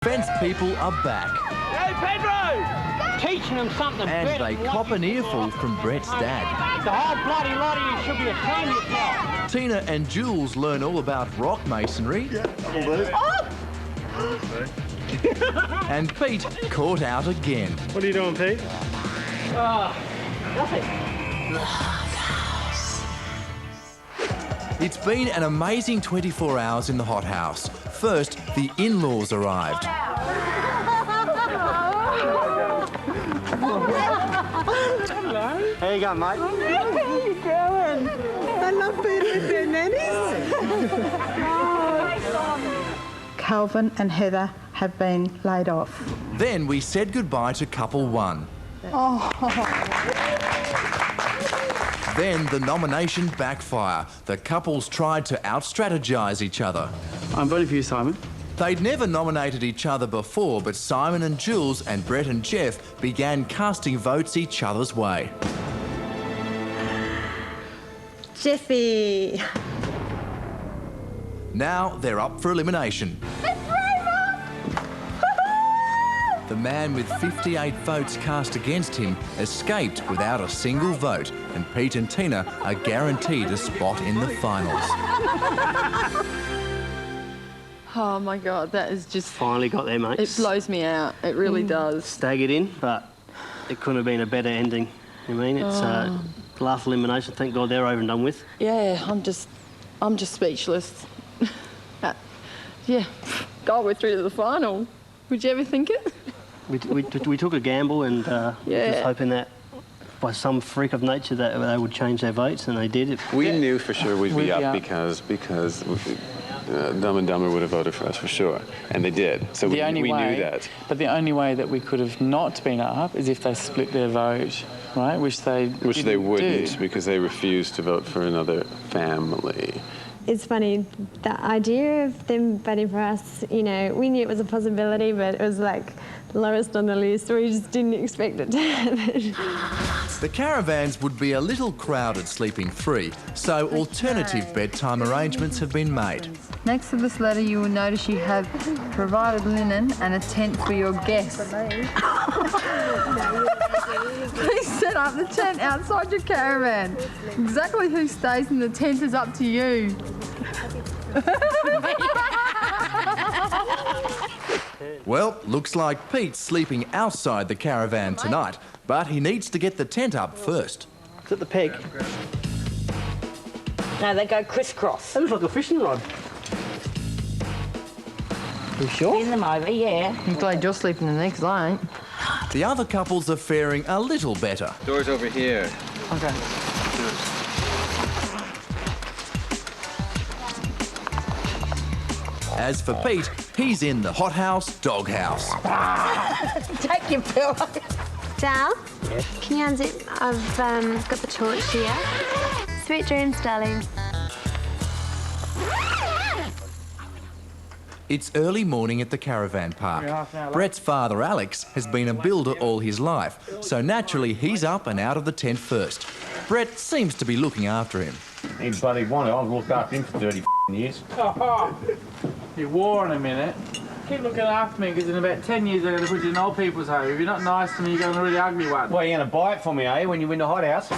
Fence people are back. Hey, Pedro! Teaching them something And better they than what cop you an do. earful from Brett's dad. The whole bloody lot of you should be ashamed of yourself. Tina and Jules learn all about rock masonry. And Pete caught out again. What are you doing, Pete? Nothing. It's been an amazing 24 hours in the hothouse. First, the in-laws arrived. How you going, mate? How you going? I love being with their nannies. Calvin and Heather have been laid off. Then we said goodbye to couple one. Then the nomination backfire. The couples tried to out-strategise each other. I'm voting for you, Simon. They'd never nominated each other before, but Simon and Jules and Brett and Jeff began casting votes each other's way. Jeffy. Now they're up for elimination. The man with 58 votes cast against him escaped without a single vote, and Pete and Tina are guaranteed a spot in the finals. Oh my God, that is just... Finally got there, mate. It blows me out. It really does. Staggered in, but it couldn't have been a better ending. I mean, it's last elimination. Thank God they're over and done with. Yeah, I'm just speechless. Yeah, God, we're through to the final. Would you ever think it? We took a gamble and just hoping that by some freak of nature that they would change their votes, and they did. We knew for sure we'd be up because Dumb and Dumber would have voted for us for sure, and they did. So we knew that. But the only way that we could have not been up is if they split their vote, right? Which they wouldn't, do. because they refused to vote for another family. It's funny, the idea of them voting for us, you know, we knew it was a possibility, but it was like lowest on the list. We just didn't expect it to happen. The caravans would be a little crowded sleeping three, so alternative bedtime arrangements have been made. Next to this letter, you will notice you have provided linen and a tent for your guests. Please set up the tent outside your caravan. Exactly who stays in the tent is up to you. Well, looks like Pete's sleeping outside the caravan tonight, but he needs to get the tent up first. Is it the peg? No, they go crisscross. That looks like a fishing rod. You sure? In them over, yeah. I'm glad you're sleeping in there, because I ain't. The other couples are faring a little better. Door's over here. Okay. As for Pete, he's in the hothouse doghouse. Take your pillow. Dal, can you unzip? I've got the torch here. Sweet dreams, darling. It's early morning at the caravan park. Brett's father, Alex, has been a builder all his life, so naturally he's up and out of the tent first. Brett seems to be looking after him. He bloody wanted. I've looked after him for 30 years. You war in a minute. Keep looking after me, because in about 10 years they're going to put you in old people's home. If you're not nice to me, you're going to a really ugly one. Well, you're going to buy it for me, eh, when you win the hothouse?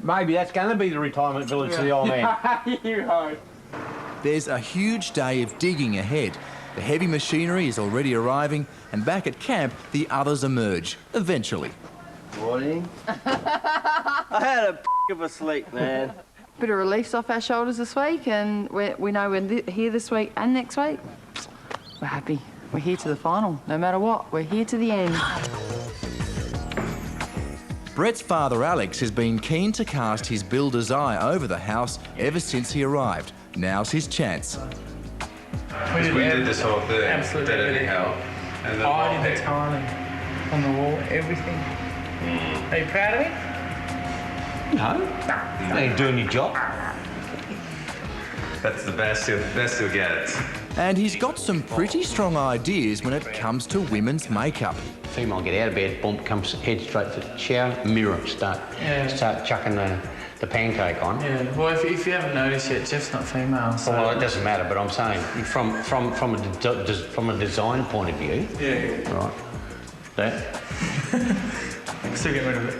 Maybe that's going to be the retirement village for the old man. You hope. There's a huge day of digging ahead. The heavy machinery is already arriving, and back at camp, the others emerge, eventually. Morning. I had a of a sleep, man. Bit of relief's off our shoulders this week, and we know we're here this week and next week. We're happy. We're here to the final. No matter what, we're here to the end. Brett's father, Alex, has been keen to cast his builder's eye over the house ever since he arrived. Now's his chance. We did this whole thing. Absolutely. Did it help? And then I did the tiling on the wall, everything. Are you proud of me? No. You ain't doing your job. That's the best you'll get. And he's got some pretty strong ideas when it comes to women's makeup. Female get out of bed, bump, comes head straight to the shower, mirror, start chucking the the pancake on. Yeah, well, if you haven't noticed yet, Jeff's not female, so... Well, it doesn't matter, but I'm saying from a design point of view... Yeah. Right. That... Still get rid of it.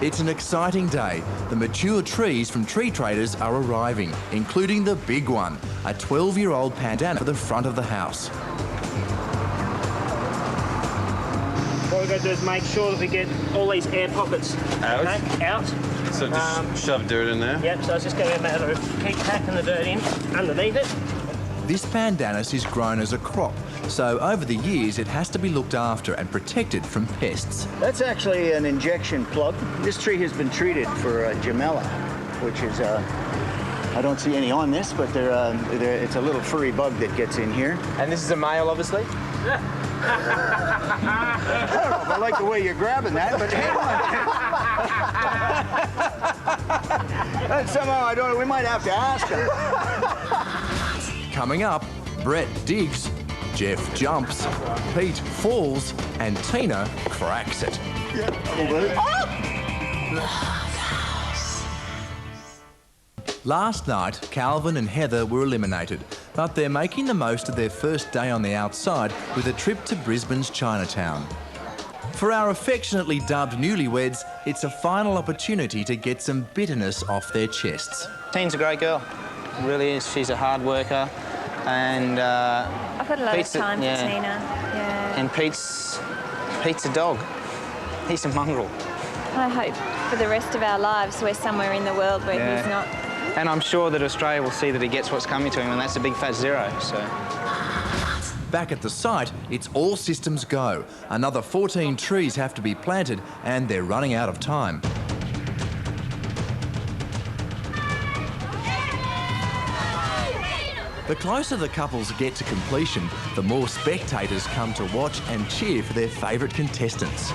It's an exciting day. The mature trees from Tree Traders are arriving, including the big one, a 12-year-old pandana for the front of the house. What we've got to do is make sure that we get all these air pockets out. So just shove dirt in there? Yep, so it's just going to be a matter of keep packing the dirt in underneath it. This pandanus is grown as a crop, so over the years it has to be looked after and protected from pests. That's actually an injection plug. This tree has been treated for Gemella, which is, I don't see any on this, but it's a little furry bug that gets in here. And this is a male, obviously? I don't know if I like the way you're grabbing that, but hang on. And somehow, I don't know, we might have to ask him. Coming up, Brett digs, Jeff jumps, Pete falls, and Tina cracks it. Last night, Calvin and Heather were eliminated, but they're making the most of their first day on the outside with a trip to Brisbane's Chinatown. For our affectionately dubbed newlyweds, it's a final opportunity to get some bitterness off their chests. Tina's a great girl, really is. She's a hard worker, and I've got a lot of time for Tina. Yeah. And Pete's a dog. He's a mongrel. I hope for the rest of our lives we're somewhere in the world where he's not. And I'm sure that Australia will see that he gets what's coming to him, and that's a big fat zero. So. Back at the site, it's all systems go. Another 14 trees have to be planted, and they're running out of time. The closer the couples get to completion, the more spectators come to watch and cheer for their favourite contestants.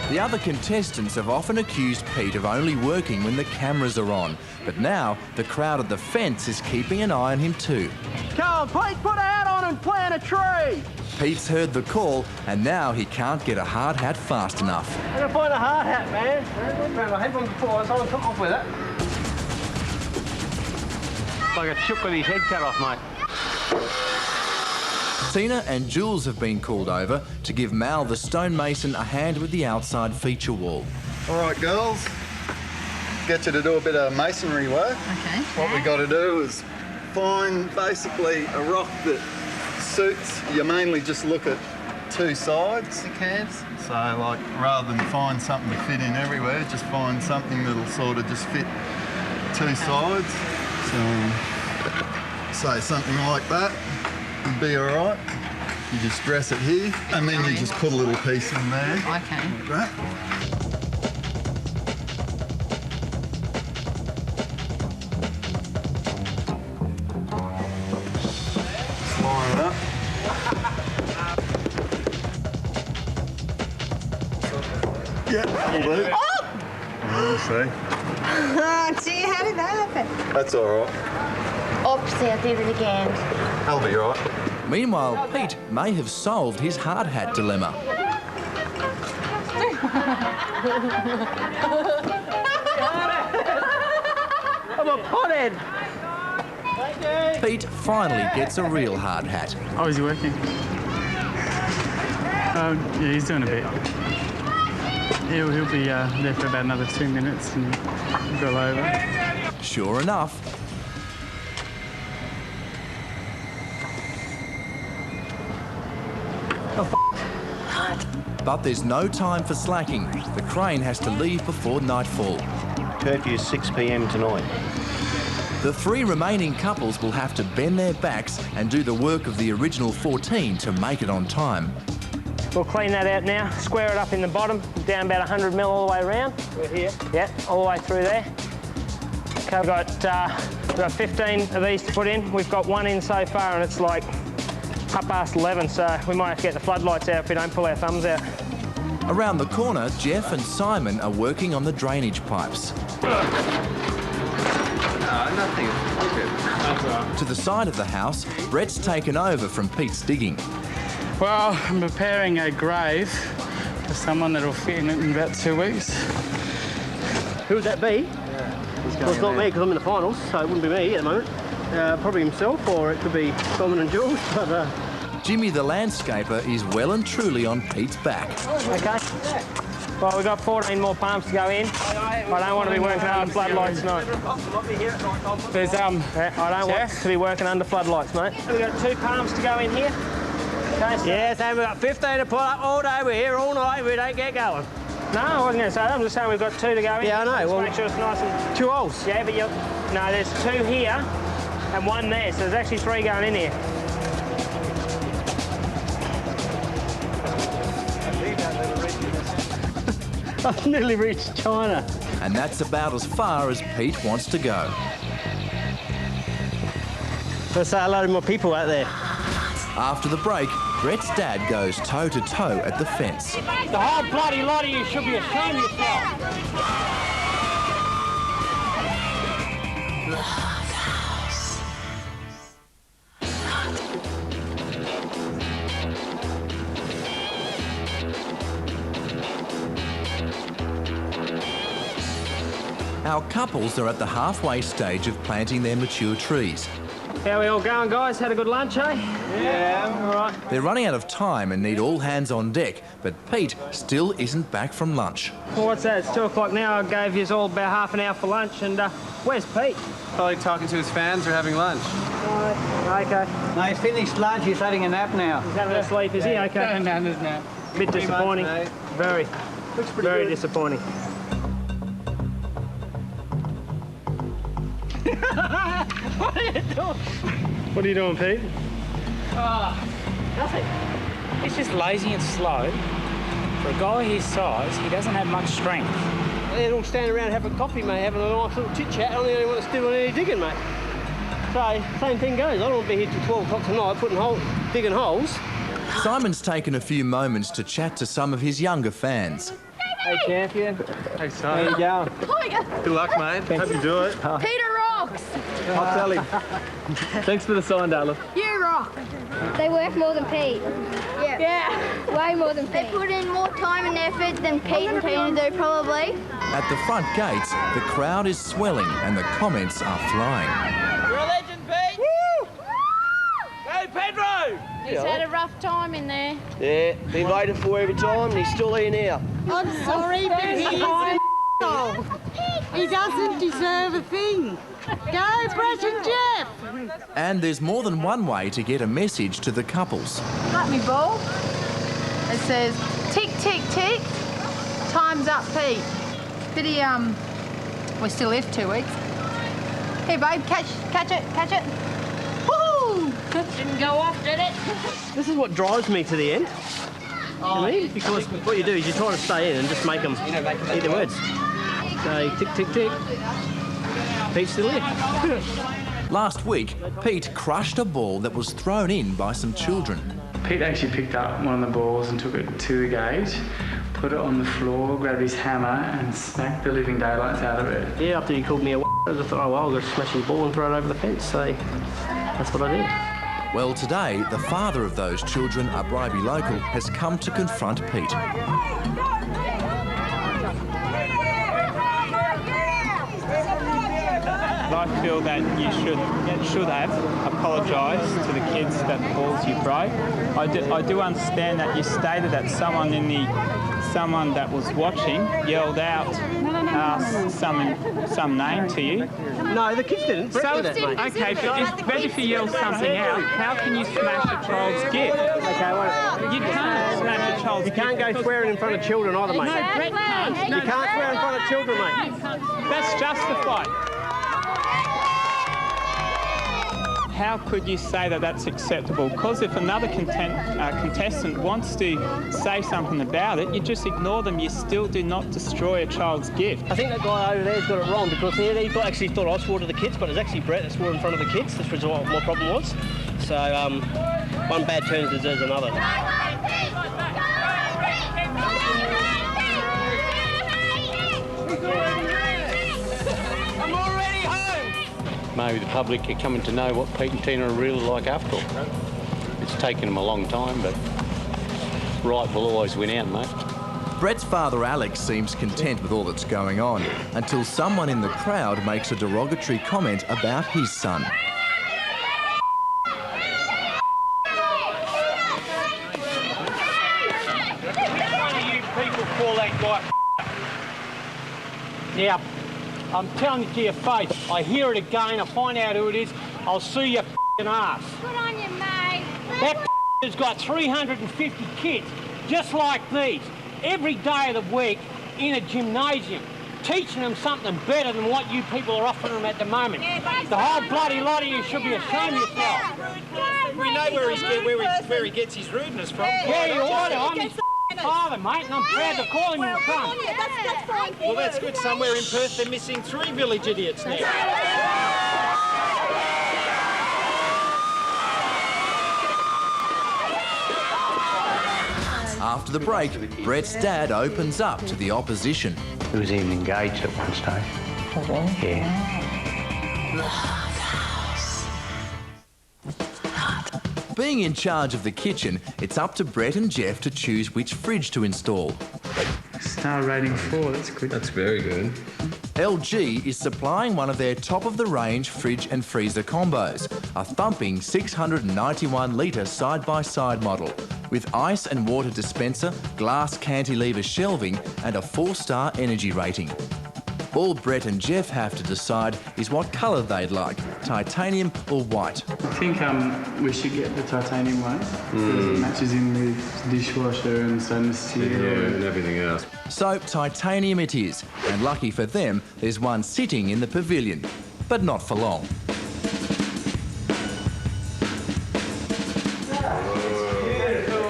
The other contestants have often accused Pete of only working when the cameras are on, but now the crowd at the fence is keeping an eye on him too. Come on, Pete, put a hat on and plant a tree. Pete's heard the call, and now he can't get a hard hat fast enough. I'm going to find a hard hat, man. I had one before, someone took off with it. Like a chook with his head cut off, mate. Tina and Jules have been called over to give Mal the stonemason a hand with the outside feature wall. All right, girls, get you to do a bit of masonry work. Okay. What we got to do is find basically a rock that suits. You mainly just look at two sides. The curves. So, like, rather than find something to fit in everywhere, just find something that'll sort of just fit two sides. So, say something like that. Would be all right. You just dress it here, and then you just put a little piece in there. Okay. Like that. Just line it up. Yeah, that'll do. Oh! See? Oh, gee, how did that happen? That's all right. Oops, I did it again. That'll be all right. Meanwhile, Pete may have solved his hard hat dilemma. I'm a pothead. Pete finally gets a real hard hat. Oh, is he working? Yeah, he's doing a bit. He'll be there for about another 2 minutes and go over. Sure enough, but there's no time for slacking. The crane has to leave before nightfall. Curfew is 6 p.m. tonight. The three remaining couples will have to bend their backs and do the work of the original 14 to make it on time. We'll clean that out now, square it up in the bottom, down about 100 mil all the way around. We're here. Yep, all the way through there. Okay, we've got 15 of these to put in. We've got one in so far, and it's like 11:30, so we might have to get the floodlights out if we don't pull our thumbs out. Around the corner, Jeff and Simon are working on the drainage pipes. No, nothing. That's all right. To the side of the house, Brett's taken over from Pete's digging. Well, I'm preparing a grave for someone that'll fit in it in about 2 weeks. Who would that be? Well, it's not me because I'm in the finals, so it wouldn't be me at the moment. Probably himself, or it could be Simon and Jules. But Jimmy the landscaper is well and truly on Pete's back. Okay. Well, we've got 14 more palms to go in. I don't want to be working under floodlights tonight. There's I don't want to be working under floodlights, mate. We've got 2 palms to go in here. Okay, so yes, and we've got 15 to pull up all day. We're here all night. We don't get going. No, I wasn't going to say that. I'm just saying we've got 2 to go in. Yeah, I know. Just well, make sure it's nice and... 2 holes. Yeah, but no, there's 2 here and 1 there, so there's actually 3 going in here. I've nearly reached China. And that's about as far as Pete wants to go. Let's say hello to my people out there. After the break, Brett's dad goes toe-to-toe at the fence. The whole bloody lot of you should be ashamed of yourself. Our couples are at the halfway stage of planting their mature trees. How we all going, guys? Had a good lunch, eh? Yeah, all right. They're running out of time and need all hands on deck, but Pete still isn't back from lunch. Well, what's that? It's 2 o'clock now. I gave you all about half an hour for lunch, and where's Pete? Probably talking to his fans or having lunch. Right. Okay. No, he's finished lunch. He's having a nap now. He's having a sleep, is he? Okay. Going down his nap. A bit disappointing. Very. Very disappointing. What are you doing? What are you doing, Pete? Nothing. He's just lazy and slow. For a guy his size, he doesn't have much strength. They'd all stand around having coffee, mate, having a nice little chit-chat. I'm the only one that's still on any digging, mate. So, same thing goes. I don't want to be here till 12 o'clock tonight digging holes. Simon's taken a few moments to chat to some of his younger fans. Hey, champion. Hey, son. How you going? Good luck, mate. Hope you do it. Peter rocks. I'll tell him. Thanks for the sign, darling. You rock. They work more than Pete. Yeah. Way more than Pete. They put in more time and effort than Pete and Tina do, probably. At the front gates, the crowd is swelling and the comments are flying. You're a legend, Pete. Woo! Hey, Pedro! He's had a rough time in there. Yeah, been waiting for every time and he's still here now. I'm sorry, but he is an asshole. He doesn't deserve a thing. Go, Brett and Jeff. And there's more than one way to get a message to the couples. Cut me ball. It says, tick, tick, tick. Time's up, Pete. Bitty, we're still left 2 weeks. Here, babe, catch it. Woo! Didn't go off, did it? This is what drives me to the end. I mean, because what you do is you try to stay in and just make them eat the words. So, tick, tick, tick. Pete's still here. Last week, Pete crushed a ball that was thrown in by some children. Pete actually picked up one of the balls and took it to the gate, put it on the floor, grabbed his hammer and smacked the living daylights out of it. Yeah, after he called me a I just thought, oh well, I'll go smash his ball and throw it over the fence. So that's what I did. Well, today, the father of those children, a Bribie local, has come to confront Pete. I feel that you should have apologised to the kids that the balls you broke. I do understand that you stated that someone that was watching yelled out some name to you. No, the kids didn't. Brett did that, mate. Okay, but if you yell something out, how can you smash a child's gift? Okay, well, you can't smash a child's gift. You can't go swearing in front of children either, mate. No, Brett can't. You can't swear in front of children, mate. That's justified. How could you say that that's acceptable? Because if another contestant wants to say something about it, you just ignore them. You still do not destroy a child's gift. I think that guy over there's got it wrong because he actually thought I swore to the kids, but it's actually Brett that swore in front of the kids. That's what my problem was. So one bad turn deserves another. maybe the public are coming to know what Pete and Tina are really like after all. It's taken them a long time, but right will always win out, mate. Brett's father Alex seems content with all that's going on until someone in the crowd makes a derogatory comment about his son. Now, I'm telling you to your face, I hear it again, I find out who it is, I'll sue your ass. Good on you, mate. That has got 350 kids, just like these, every day of the week in a gymnasium, teaching them something better than what you people are offering them at the moment. The whole bloody lot of you should be ashamed of yourself. We know where he gets his rudeness from. Yeah, you ought to. I'm his father, mate, and I'm proud to call him your son. That's fine. Well, that's good. Somewhere in Perth, they're missing 3 village idiots now. After the break, Brett's dad opens up to the opposition. He was even engaged at one stage. Yeah. Being in charge of the kitchen, it's up to Brett and Jeff to choose which fridge to install. Star rating 4, that's good. That's very good. LG is supplying one of their top-of-the-range fridge and freezer combos, a thumping 691-litre side-by-side model, with ice and water dispenser, glass cantilever shelving and a 4-star energy rating. All Brett and Jeff have to decide is what colour they'd like, titanium or white. I think we should get the titanium one because it matches in with dishwasher and stainless steel. Yeah, and everything else. So titanium it is, and lucky for them, there's one sitting in the pavilion, but not for long.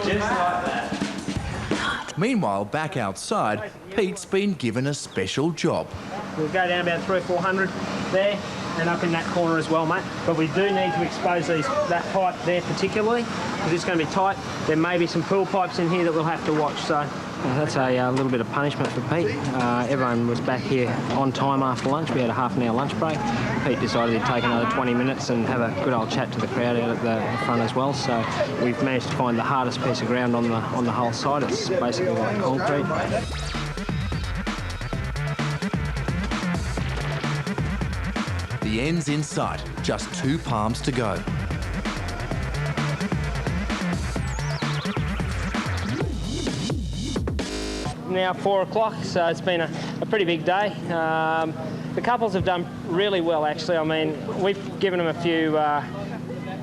Just like that. Meanwhile, back outside, Pete's been given a special job. We'll go down about 300 or 400 there and up in that corner as well, mate. But we do need to expose that pipe there particularly, because it's going to be tight. There may be some pool pipes in here that we'll have to watch, so that's a little bit of punishment for Pete. Everyone was back here on time after lunch. We had a half-an-hour lunch break. Pete decided to take another 20 minutes and have a good old chat to the crowd out at the front as well. So we've managed to find the hardest piece of ground on the whole side. It's basically like concrete. The end's in sight, just 2 palms to go. Now 4 o'clock, so it's been a pretty big day. The couples have done really well, actually. I mean, we've given them a few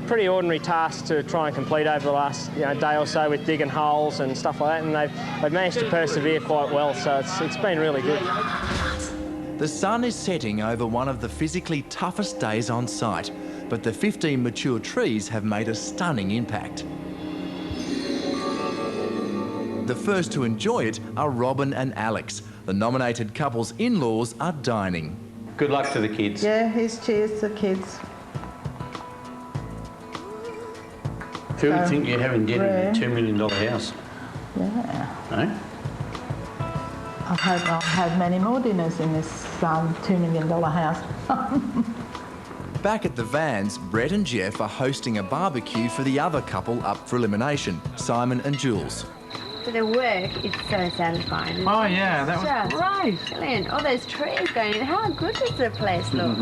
pretty ordinary tasks to try and complete over the last day or so with digging holes and stuff like that, and they've managed to persevere quite well, so it's been really good. The sun is setting over one of the physically toughest days on site, but the 15 mature trees have made a stunning impact. The first to enjoy it are Robin and Alex. The nominated couple's in-laws are dining. Good luck to the kids. Yeah, here's cheers to the kids. Who would think you'd having dinner in a $2 million house? Yeah. No? I hope I'll have many more dinners in this $2 million house. Back at the Vans, Brett and Jeff are hosting a barbecue for the other couple up for elimination, Simon and Jules. For the work, it's so satisfying. Oh yeah, that was great. Brilliant. All those trees going in. How good does the place look?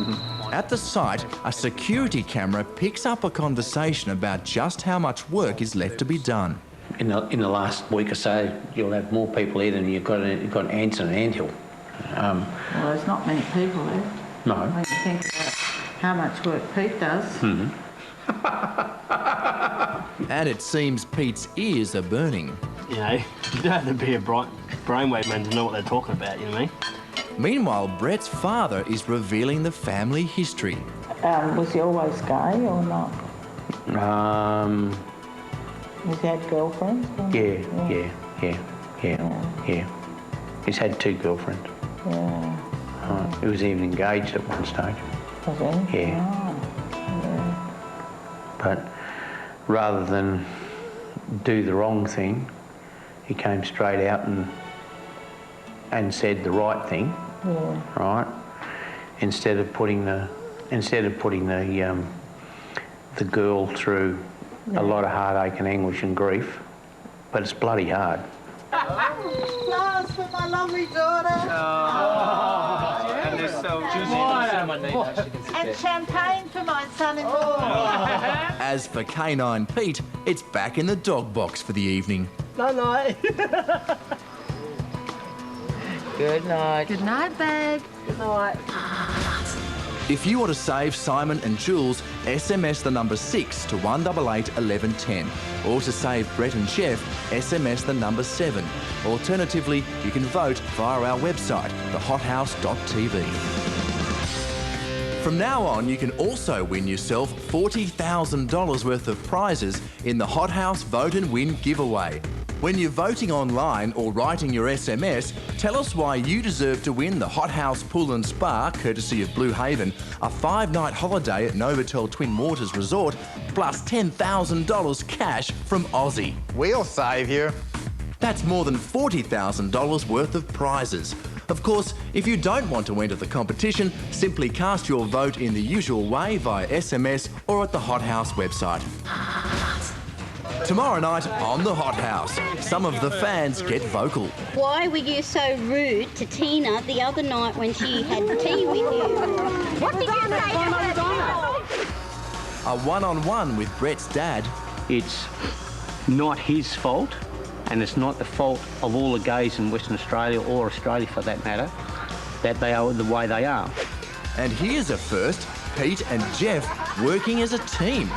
At the site, a security camera picks up a conversation about just how much work is left to be done. In the last week or so, you'll have more people here than you've got ants in an anthill. Well, there's not many people there. No. When you think about how much work Pete does. Mm-hmm. And it seems Pete's ears are burning. You know, you don't have to be a brainwave man to know what they're talking about, you know what I mean? Meanwhile, Brett's father is revealing the family history. Was he always gay or not? Has he had girlfriends? Yeah. He's had 2 girlfriends. Yeah. He was even engaged at one stage. Was he? Yeah. Oh, yeah. But rather than do the wrong thing, he came straight out and said the right thing, Yeah. right? Instead of putting the instead of putting the girl through a lot of heartache and anguish and grief, but it's bloody hard. Flowers for my lovely daughter. And they're so And champagne for my son-in-law. As for Canine Pete, it's back in the dog box for the evening. Night-night. Good night. Good night, babe. Good night. If you want to save Simon and Jules, SMS the number 6 to 188 1110. Or to save Brett and Jeff, SMS the number 7. Alternatively, you can vote via our website, thehothouse.tv. From now on, you can also win yourself $40,000 worth of prizes in the Hot House Vote and Win giveaway. When you're voting online or writing your SMS, tell us why you deserve to win the Hot House Pool and Spa, courtesy of Blue Haven, a 5-night holiday at Novotel Twin Waters Resort, plus $10,000 cash from Aussie. We'll save you. That's more than $40,000 worth of prizes. Of course, if you don't want to enter the competition, simply cast your vote in the usual way via SMS or at the Hot House website. Tomorrow night on The Hot House, some of the fans get vocal. Why were you so rude to Tina the other night when she had tea with you? What did you say to her? A one-on-one with Brett's dad. It's not his fault, and it's not the fault of all the gays in Western Australia, or Australia for that matter, that they are the way they are. And here's a first, Pete and Jeff working as a team.